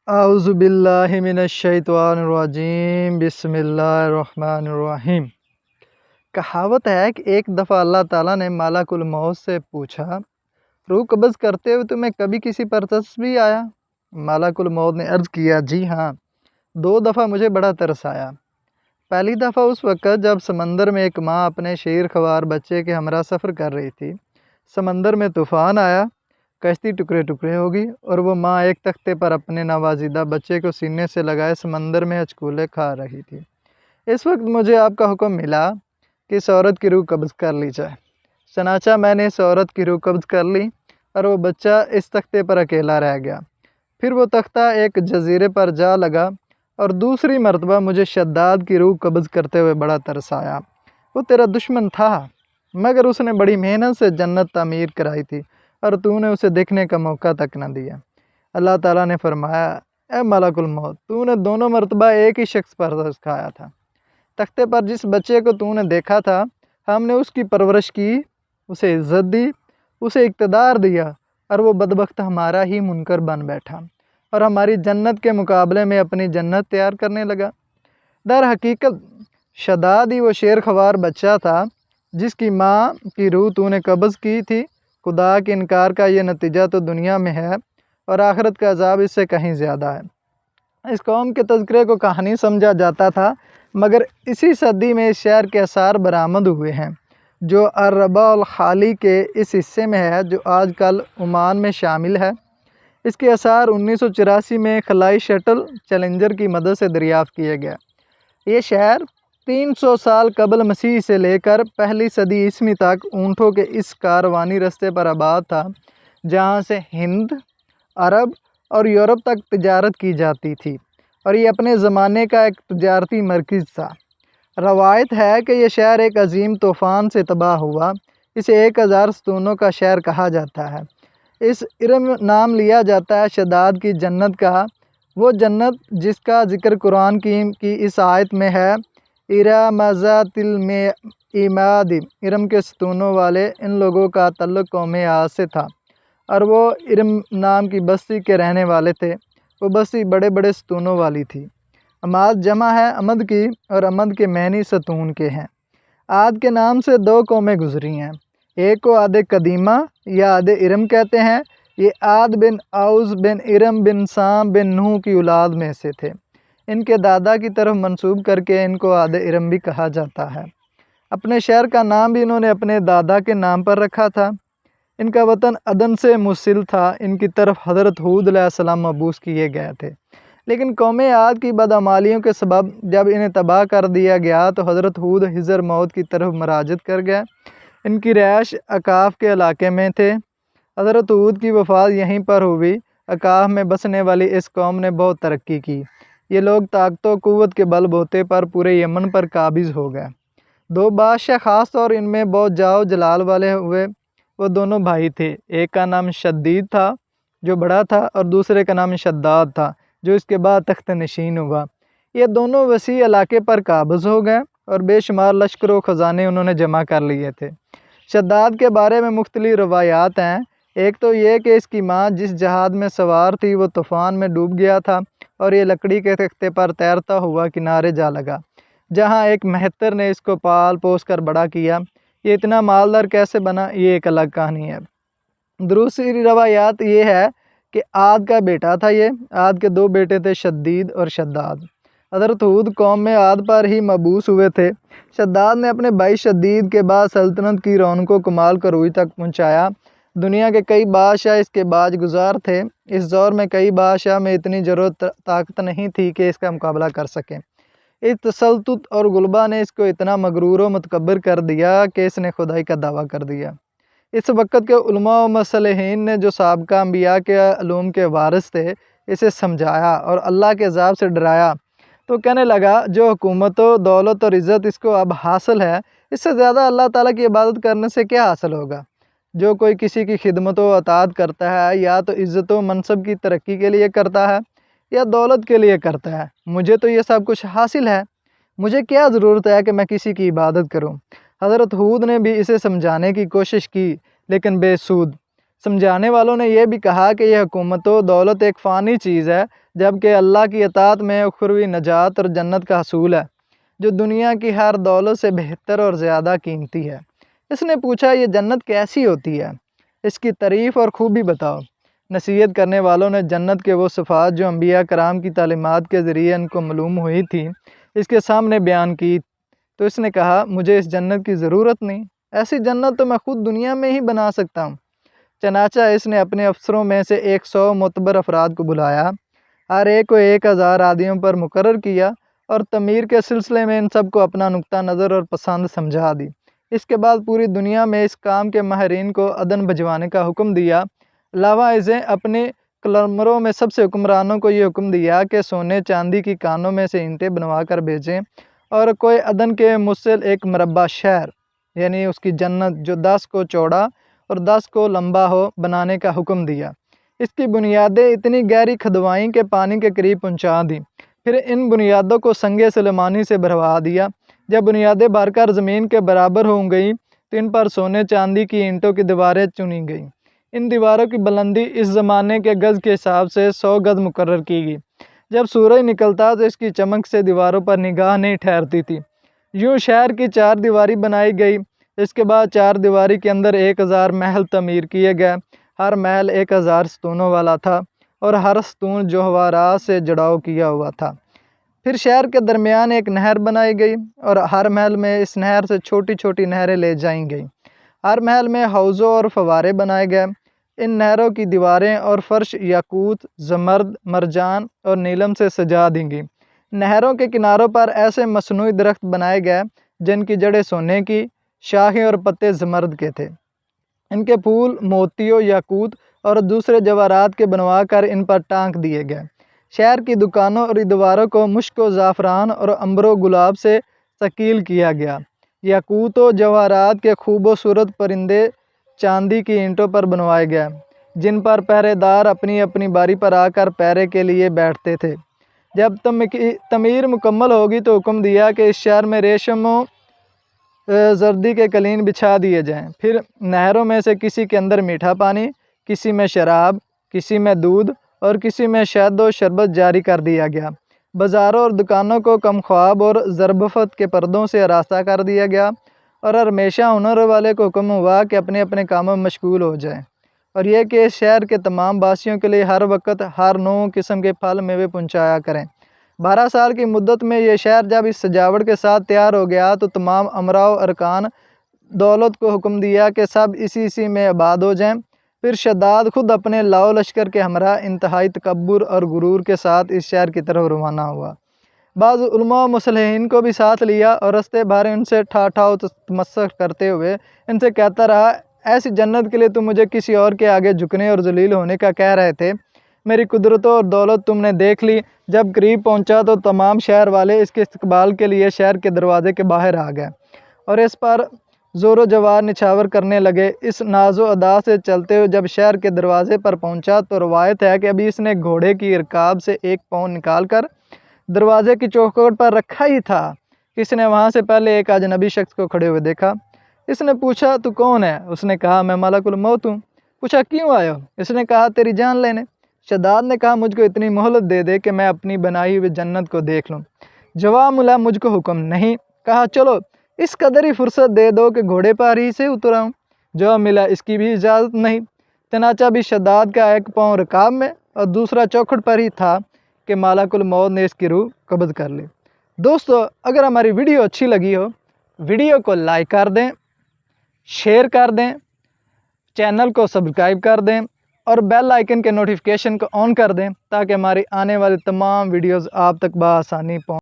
اعوذ باللہ من الشیطان الرجیم بسم اللہ الرحمن الرحیم۔ کہاوت ہے کہ ایک دفعہ اللہ تعالیٰ نے ملک الموت سے پوچھا، روح قبض کرتے ہوئے تمہیں کبھی کسی پر ترس بھی آیا؟ ملک الموت نے عرض کیا، جی ہاں، 2 دفعہ مجھے بڑا ترس آیا۔ پہلی دفعہ اس وقت جب سمندر میں ایک ماں اپنے شیر خوار بچے کے ہمراہ سفر کر رہی تھی۔ سمندر میں طوفان آیا، کشتی ٹکڑے ٹکڑے ہو گئی اور وہ ماں ایک تختے پر اپنے نوازیدہ بچے کو سینے سے لگائے سمندر میں ہچکولے کھا رہی تھی۔ اس وقت مجھے آپ کا حکم ملا کہ اس عورت کی روح قبض کر لی جائے۔ چنانچہ میں نے اس عورت کی روح قبض کر لی اور وہ بچہ اس تختے پر اکیلا رہ گیا۔ پھر وہ تختہ ایک جزیرے پر جا لگا اور دوسری مرتبہ مجھے شداد کی روح قبض کرتے ہوئے بڑا ترس آیا۔ وہ تیرا دشمن تھا، مگر اس نے بڑی محنت سے جنت تعمیر کرائی تھی اور تو نے اسے دیکھنے کا موقع تک نہ دیا۔ اللہ تعالیٰ نے فرمایا، اے ملک الموت، تو نے دونوں مرتبہ ایک ہی شخص پر ترس کھایا تھا۔ تختے پر جس بچے کو تو نے دیکھا تھا، ہم نے اس کی پرورش کی، اسے عزت دی، اسے اقتدار دیا اور وہ بدبخت ہمارا ہی منکر بن بیٹھا اور ہماری جنت کے مقابلے میں اپنی جنت تیار کرنے لگا۔ در حقیقت شداد ہی وہ شیر خوار بچہ تھا جس کی ماں کی روح تو نے قبض کی تھی۔ خدا کے انکار کا یہ نتیجہ تو دنیا میں ہے اور آخرت کا عذاب اس سے کہیں زیادہ ہے۔ اس قوم کے تذکرے کو کہانی سمجھا جاتا تھا، مگر اسی صدی میں اس شہر کے آثار برآمد ہوئے ہیں جو الربع الخالی کے اس حصے میں ہے جو آج کل عمان میں شامل ہے۔ اس کے آثار 1984 میں خلائی شٹل چیلنجر کی مدد سے دریافت کیے گئے۔ یہ شہر 300 سال قبل مسیح سے لے کر پہلی صدی عیسوی تک اونٹوں کے اس کاروانی رستے پر آباد تھا جہاں سے ہند، عرب اور یورپ تک تجارت کی جاتی تھی اور یہ اپنے زمانے کا ایک تجارتی مرکز تھا۔ روایت ہے کہ یہ شہر ایک عظیم طوفان سے تباہ ہوا۔ اسے 1000 ستونوں کا شہر کہا جاتا ہے۔ اس ارم نام لیا جاتا ہے شداد کی جنت کا، وہ جنت جس کا ذکر قرآن کی اس آیت میں ہے، ارم ذات العماد۔ ارم کے ستونوں والے ان لوگوں کا تعلق قوم عاد سے تھا اور وہ ارم نام کی بستی کے رہنے والے تھے۔ وہ بستی بڑے بڑے ستونوں والی تھی۔ عماد جمع ہے عمد کی اور عمد کے معنی ستون کے ہیں۔ عاد کے نام سے 2 قومیں گزری ہیں، ایک کو عاد قدیمہ یا عاد ارم کہتے ہیں۔ یہ عاد بن اوس بن ارم بن سام بن نوح کی اولاد میں سے تھے۔ ان کے دادا کی طرف منسوب کر کے ان کو عاد ارم بھی کہا جاتا ہے۔ اپنے شہر کا نام بھی انہوں نے اپنے دادا کے نام پر رکھا تھا۔ ان کا وطن عدن سے منسل تھا۔ ان کی طرف حضرت ہود علیہ السلام مبعوث کیے گئے تھے، لیکن قوم عاد کی بدعمالیوں کے سبب جب انہیں تباہ کر دیا گیا تو حضرت ہود حضر موت کی طرف مراجعت کر گئے۔ ان کی رہائش اکاف کے علاقے میں تھے۔ حضرت ہود کی وفات یہیں پر ہوئی۔ اکاف میں بسنے والی اس قوم نے بہت ترقی کی۔ یہ لوگ طاقت و قوت کے بل بوتے پر پورے یمن پر قابض ہو گئے۔ 2 بادشاہ خاص طور ان میں بہت جاؤ جلال والے ہوئے۔ وہ دونوں بھائی تھے، ایک کا نام شدید تھا جو بڑا تھا اور دوسرے کا نام شداد تھا جو اس کے بعد تخت نشین ہوا۔ یہ دونوں وسیع علاقے پر قابض ہو گئے اور بے شمار لشکر و خزانے انہوں نے جمع کر لیے تھے۔ شداد کے بارے میں مختلف روایات ہیں۔ ایک تو یہ کہ اس کی ماں جس جہاد میں سوار تھی وہ طوفان میں ڈوب گیا تھا اور یہ لکڑی کے تختے پر تیرتا ہوا کنارے جا لگا، جہاں ایک مہتر نے اس کو پال پوس کر بڑا کیا۔ یہ اتنا مالدار کیسے بنا، یہ ایک الگ کہانی ہے۔ دوسری روایات یہ ہے کہ عاد کا بیٹا تھا یہ۔ عاد کے 2 بیٹے تھے، شدید اور شداد۔ حضرت ہود قوم میں عاد پر ہی مبعوث ہوئے تھے۔ شداد نے اپنے بھائی شدید کے بعد سلطنت کی رونق و کمال کو روئی تک پہنچایا۔ دنیا کے کئی بادشاہ اس کے باج گزار تھے۔ اس دور میں کئی بادشاہ میں اتنی ضرورت طاقت نہیں تھی کہ اس کا مقابلہ کر سکیں۔ اس تسلط اور غلبہ نے اس کو اتنا مغرور و متکبر کر دیا کہ اس نے خدائی کا دعویٰ کر دیا۔ اس وقت کے علماء و مصلحین نے جو سابقہ انبیاء کے علوم کے وارث تھے اسے سمجھایا اور اللہ کے عذاب سے ڈرایا تو کہنے لگا، جو حکومت و دولت اور عزت اس کو اب حاصل ہے، اس سے زیادہ اللہ تعالیٰ کی عبادت کرنے سے کیا حاصل ہوگا؟ جو کوئی کسی کی خدمت و اطاعت کرتا ہے یا تو عزت و منصب کی ترقی کے لیے کرتا ہے یا دولت کے لیے کرتا ہے، مجھے تو یہ سب کچھ حاصل ہے، مجھے کیا ضرورت ہے کہ میں کسی کی عبادت کروں؟ حضرت ہود نے بھی اسے سمجھانے کی کوشش کی لیکن بے سود۔ سمجھانے والوں نے یہ بھی کہا کہ یہ حکومت و دولت ایک فانی چیز ہے، جبکہ اللہ کی اطاعت میں اخروی نجات اور جنت کا حصول ہے، جو دنیا کی ہر دولت سے بہتر اور زیادہ قیمتی ہے۔ اس نے پوچھا، یہ جنت کیسی ہوتی ہے؟ اس کی تعریف اور خوبی بتاؤ۔ نصیحت کرنے والوں نے جنت کے وہ صفات جو انبیاء کرام کی تعلیمات کے ذریعے ان کو معلوم ہوئی تھی اس کے سامنے بیان کی، تو اس نے کہا، مجھے اس جنت کی ضرورت نہیں، ایسی جنت تو میں خود دنیا میں ہی بنا سکتا ہوں۔ چنانچہ اس نے اپنے افسروں میں سے 100 معتبر افراد کو بلایا، ہر ایک کو 1000 آدمیوں پر مقرر کیا اور تعمیر کے سلسلے میں ان سب کو اپنا نقطہ نظر اور پسند سمجھا دی۔ اس کے بعد پوری دنیا میں اس کام کے ماہرین کو عدن بھجوانے کا حکم دیا۔ علاوہ ازیں اپنے کلمروں میں سب سے حکمرانوں کو یہ حکم دیا کہ سونے چاندی کی کانوں میں سے اینٹیں بنوا کر بھیجیں اور کوئی عدن کے مثل ایک مربع شہر، یعنی اس کی جنت جو 10 کو چوڑا اور 10 کو لمبا ہو، بنانے کا حکم دیا۔ اس کی بنیادیں اتنی گہری کھدوائیں کہ پانی کے قریب پہنچا دیں، پھر ان بنیادوں کو سنگ سلیمانی سے بھروا دیا۔ جب بنیادیں بھر کر زمین کے برابر ہو گئیں تو ان پر سونے چاندی کی اینٹوں کی دیواریں چنی گئیں۔ ان دیواروں کی بلندی اس زمانے کے گز کے حساب سے 100 گز مقرر کی گئی۔ جب سورج نکلتا تو اس کی چمک سے دیواروں پر نگاہ نہیں ٹھہرتی تھی۔ یوں شہر کی 4 دیواری بنائی گئی۔ اس کے بعد 4 دیواری کے اندر 1000 محل تعمیر کیے گئے۔ ہر محل 1000 ستونوں والا تھا اور ہر ستون جوہرات سے جڑاؤ کیا ہوا تھا۔ پھر شہر کے درمیان ایک نہر بنائی گئی اور ہر محل میں اس نہر سے چھوٹی چھوٹی نہریں لے جائیں گئیں۔ ہر محل میں حوضوں اور فوارے بنائے گئے۔ ان نہروں کی دیواریں اور فرش یاقوت، زمرد، مرجان اور نیلم سے سجا دی گئیں۔ نہروں کے کناروں پر ایسے مصنوعی درخت بنائے گئے جن کی جڑیں سونے کی، شاخیں اور پتے زمرد کے تھے۔ ان کے پھول موتیوں، یاقوت اور دوسرے جواہرات کے بنوا کر ان پر ٹانک دیے گئے۔ شہر کی دکانوں اور دیواروں کو مشک و زعفران اور عنبر و گلاب سے ثقیل کیا گیا۔ یاقوت و جواہرات کے خوب و صورت پرندے چاندی کی اینٹوں پر بنوائے گئے، جن پر پہرے دار اپنی اپنی باری پر آ کر پہرے کے لیے بیٹھتے تھے۔ جب تعمیر مکمل ہوگی تو حکم دیا کہ اس شہر میں ریشم و زردی کے قلین بچھا دیے جائیں۔ پھر نہروں میں سے کسی کے اندر میٹھا پانی، کسی میں شراب، کسی میں دودھ اور کسی میں شہد و شربت جاری کر دیا گیا۔ بازاروں اور دکانوں کو کم خواب اور زربفت کے پردوں سے آراستہ کر دیا گیا اور ہمیشہ ہنر والے کو حکم ہوا کہ اپنے اپنے کاموں میں مشغول ہو جائیں، اور یہ کہ اس شہر کے تمام باسیوں کے لیے ہر وقت ہر نوع قسم کے پھل میوے پہنچایا کریں۔ 12 سال کی مدت میں یہ شہر جب اس سجاوٹ کے ساتھ تیار ہو گیا تو تمام امراء و ارکان دولت کو حکم دیا کہ سب اسی میں آباد ہو جائیں۔ پھر شداد خود اپنے لاؤ لشکر کے ہمراہ انتہائی تکبر اور غرور کے ساتھ اس شہر کی طرف روانہ ہوا۔ بعض علماء و مصلحین کو بھی ساتھ لیا اور رستے بھر ان سے ٹھاٹھا و تمسخر کرتے ہوئے ان سے کہتا رہا، ایسی جنت کے لیے تم مجھے کسی اور کے آگے جھکنے اور ذلیل ہونے کا کہہ رہے تھے۔ میری قدرتوں اور دولت تم نے دیکھ لی۔ جب قریب پہنچا تو تمام شہر والے اس کے استقبال کے لیے شہر کے دروازے کے باہر آ گئے اور اس پر زور و جوار نچھاور کرنے لگے۔ اس ناز و ادا سے چلتے ہوئے جب شہر کے دروازے پر پہنچا تو روایت ہے کہ ابھی اس نے گھوڑے کی رکاب سے 1 پاؤں نکال کر دروازے کی چوکھٹ پر رکھا ہی تھا کہ اس نے وہاں سے پہلے ایک اجنبی شخص کو کھڑے ہوئے دیکھا۔ اس نے پوچھا، تو کون ہے؟ اس نے کہا، میں ملک الموت ہوں۔ پوچھا، کیوں آئے ہو؟ اس نے کہا، تیری جان لینے۔ شداد نے کہا، مجھ کو اتنی مہلت دے دے کہ میں اپنی بنائی ہوئی جنت کو دیکھ لوں۔ جواب ملا، مجھ کو حکم نہیں۔ کہا، چلو اس قدر ہی فرصت دے دو کہ گھوڑے پر ہی سے اتر آؤں۔ جواب ملا، اس کی بھی اجازت نہیں۔ چنانچہ بھی شداد کا 1 پاؤں رکاب میں اور دوسرا چوکھٹ پر ہی تھا کہ ملک الموت نے اس کی روح قبض کر لی۔ دوستو، اگر ہماری ویڈیو اچھی لگی ہو، ویڈیو کو لائک کر دیں، شیئر کر دیں، چینل کو سبسکرائب کر دیں اور بیل آئیکن کے نوٹیفیکیشن کو آن کر دیں تاکہ ہماری آنے والی تمام ویڈیوز آپ تک بآسانی پہنچ